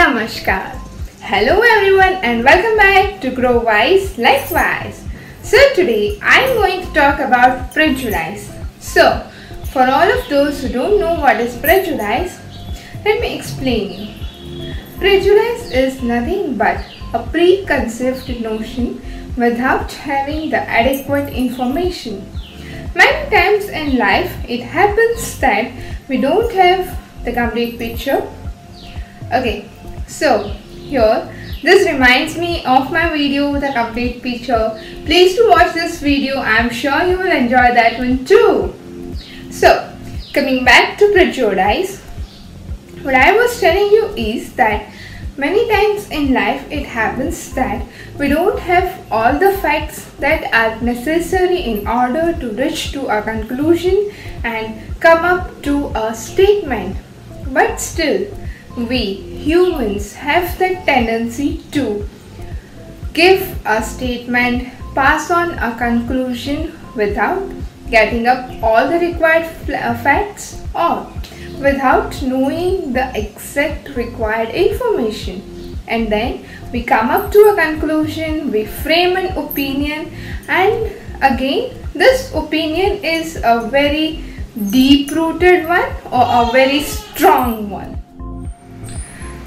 Namaskar. Hello everyone and welcome back to Grow Wise Likewise. So today I am going to talk about prejudice. So for all of those who don't know what is prejudice, let me explain you. Prejudice is nothing but a preconceived notion without having the adequate information. Many times in life it happens that we don't have the complete picture. Okay, so here this reminds me of my video The Complete Picture. Please do watch this video. I am sure you will enjoy that one too. So coming back to prejudice, what I was telling you is that many times in life it happens that we don't have all the facts that are necessary in order to reach to a conclusion and come up to a statement. But still, we humans have the tendency to give a statement, pass on a conclusion without getting up all the required facts or without knowing the exact required information. And then we come up to a conclusion, we frame an opinion, and again this opinion is a very deep-rooted one or a very strong one.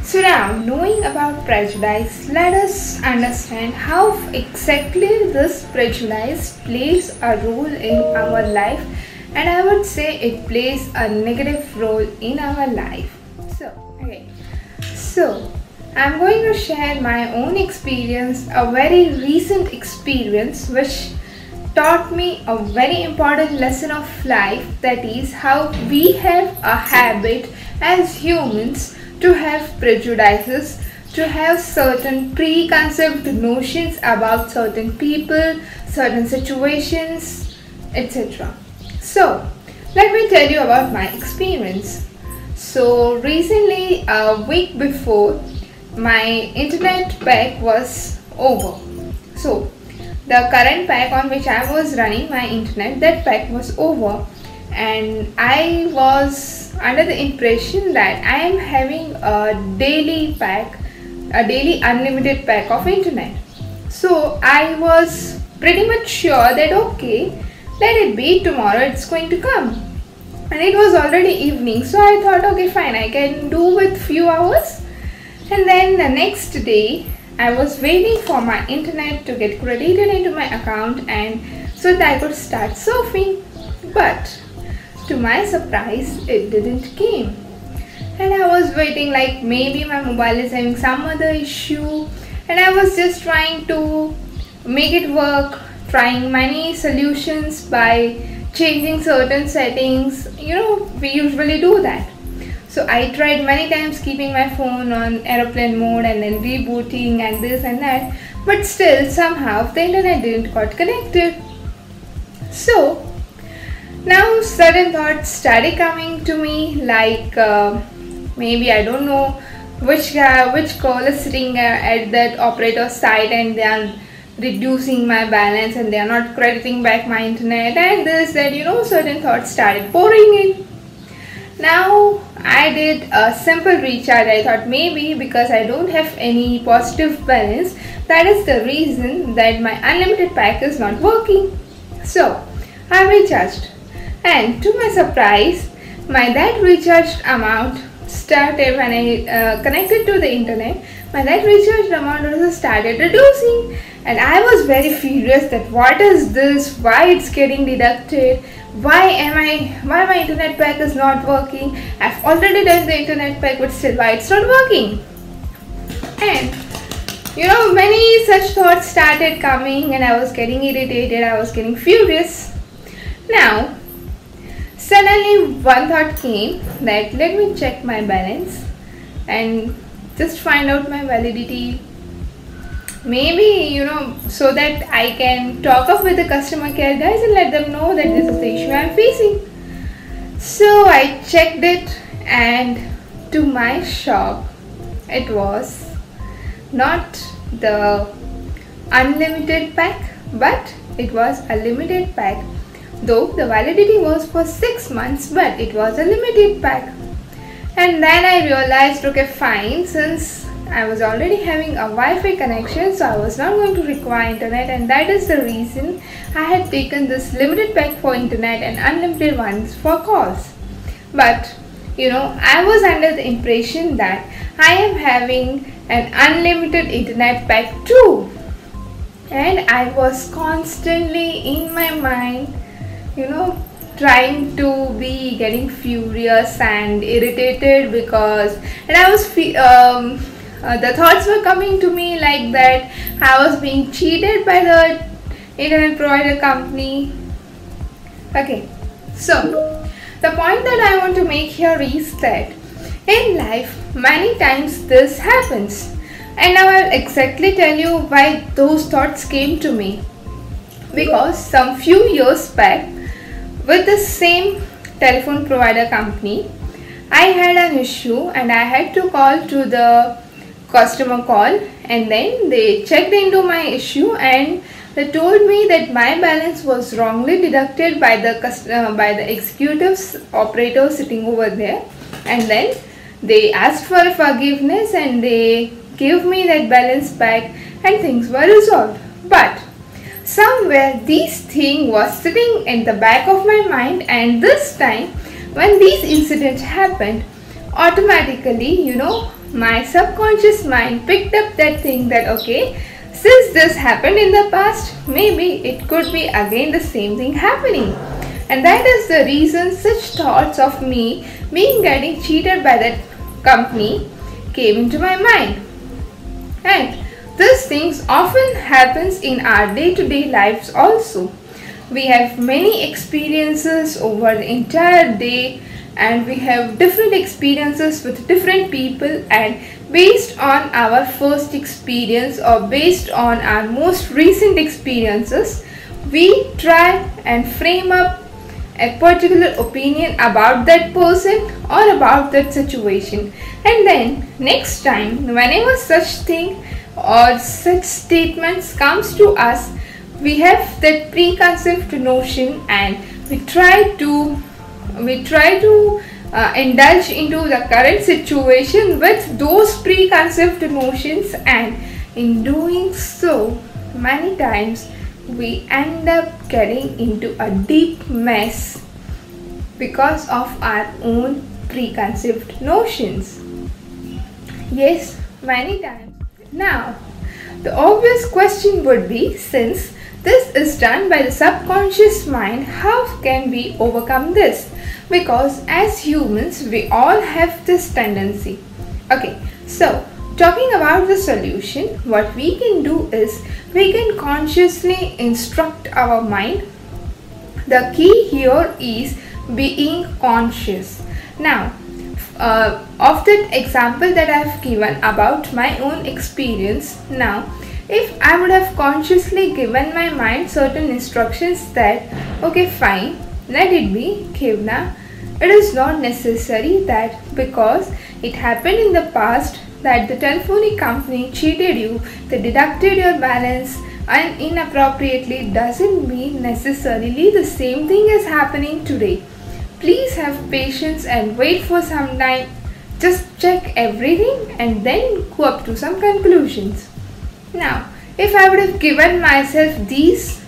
So now, knowing about prejudice, let us understand how exactly this prejudice plays a role in our life, and I would say it plays a negative role in our life. So I'm going to share my own experience, a very recent experience which taught me a very important lesson of life, that is how we have a habit as humans to have prejudices, to have certain preconceived notions about certain people, certain situations, etc. So let me tell you about my experience. So recently, a week before, my internet pack was over. So the current pack on which I was running my internet, that pack was over, and I was under the impression that I am having a daily pack, a daily unlimited pack of internet. So I was pretty much sure that okay, let it be, tomorrow it's going to come. And it was already evening, so I thought okay fine, I can do with few hours. And then the next day I was waiting for my internet to get credited into my account and so that I could start surfing. But to my surprise, it didn't came. And I was waiting like maybe my mobile is having some other issue, and I was just trying to make it work, trying many solutions by changing certain settings. You know, we usually do that. So I tried many times keeping my phone on airplane mode and then rebooting and this and that, but still somehow the internet didn't got connected. So now certain thoughts started coming to me, like maybe I don't know which call is sitting at that operator site and they are reducing my balance and they are not crediting back my internet and this, that, you know, certain thoughts started pouring in. Now I did a simple recharge. I thought maybe because I don't have any positive balance, that is the reason that my unlimited pack is not working. So I recharged, and to my surprise, that recharged amount started when I connected to the internet. That recharged amount also started reducing, and I was very furious that what is this? Why it's getting deducted? Why my internet pack is not working? I've already done the internet pack, but still why it's not working? And you know, many such thoughts started coming and I was getting irritated, I was getting furious. Now suddenly one thought came that let me check my balance and just find out my validity. Maybe, you know, so that I can talk up with the customer care guys and let them know that this is the issue I'm facing. So I checked it, and to my shock, it was not the unlimited pack, but it was a limited pack. Though the validity was for 6 months, but it was a limited pack. And then I realized, okay fine, since I was already having a Wi-Fi connection, so I was not going to require internet, and that is the reason I had taken this limited pack for internet and unlimited ones for calls. But I was under the impression that I am having an unlimited internet pack too, and I was constantly in my mind trying to be getting furious and irritated because the thoughts were coming to me like that I was being cheated by the internet provider company. Okay, so the point that I want to make here is that in life many times this happens, and now I'll exactly tell you why those thoughts came to me. Because some few years back, with the same telephone provider company, I had an issue and I had to call to the customer call, and then they checked into my issue and they told me that my balance was wrongly deducted by the executives operator sitting over there, and then they asked for forgiveness and they gave me that balance back and things were resolved. But somewhere this thing was sitting in the back of my mind, and this time when these incidents happened, automatically my subconscious mind picked up that thing that okay, since this happened in the past, maybe it could be again the same thing happening, and that is the reason such thoughts of me being getting cheated by that company came into my mind. And these things often happens in our day-to-day lives also. We have many experiences over the entire day, and we have different experiences with different people, and based on our first experience or based on our most recent experiences, we try and frame up a particular opinion about that person or about that situation, and then next time whenever such thing or such statements comes to us, we have that preconceived notion and we try to indulge into the current situation with those preconceived notions, and in doing so many times we end up getting into a deep mess because of our own preconceived notions. Yes, many times. Now, the obvious question would be, since this is done by the subconscious mind, how can we overcome this? Because as humans, we all have this tendency. Okay, so talking about the solution, what we can do is we can consciously instruct our mind. The key here is being conscious. Now, of that example that I have given about my own experience, now if I would have consciously given my mind certain instructions that okay fine, let it be Kevna, it is not necessary that because it happened in the past that the telephony company cheated you, they deducted your balance and inappropriately, doesn't mean necessarily the same thing is happening today. Please have patience and wait for some time. Just check everything and then go up to some conclusions. Now, if I would have given myself these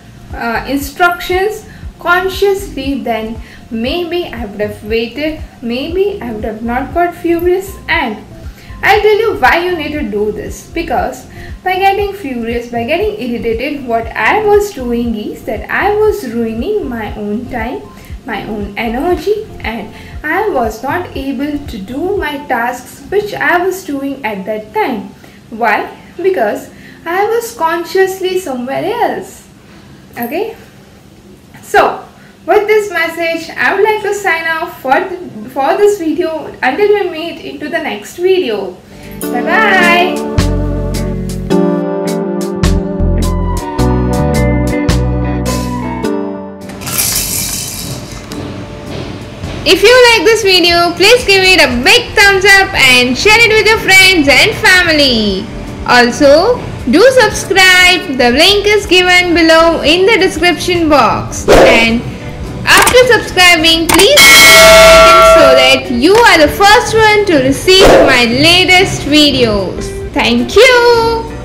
instructions consciously, then maybe I would have waited, maybe I would have not got furious. And I'll tell you why you need to do this. Because by getting furious, by getting irritated, what I was doing is that I was ruining my own time, my own energy, and I was not able to do my tasks which I was doing at that time. Why? Because I was consciously somewhere else. Okay? So, with this message, I would like to sign off for this video until we meet into the next video. Bye bye. If you like this video, please give it a big thumbs up and share it with your friends and family. Also, do subscribe. The link is given below in the description box. And after subscribing, please hit the bell so that you are the first one to receive my latest videos. Thank you.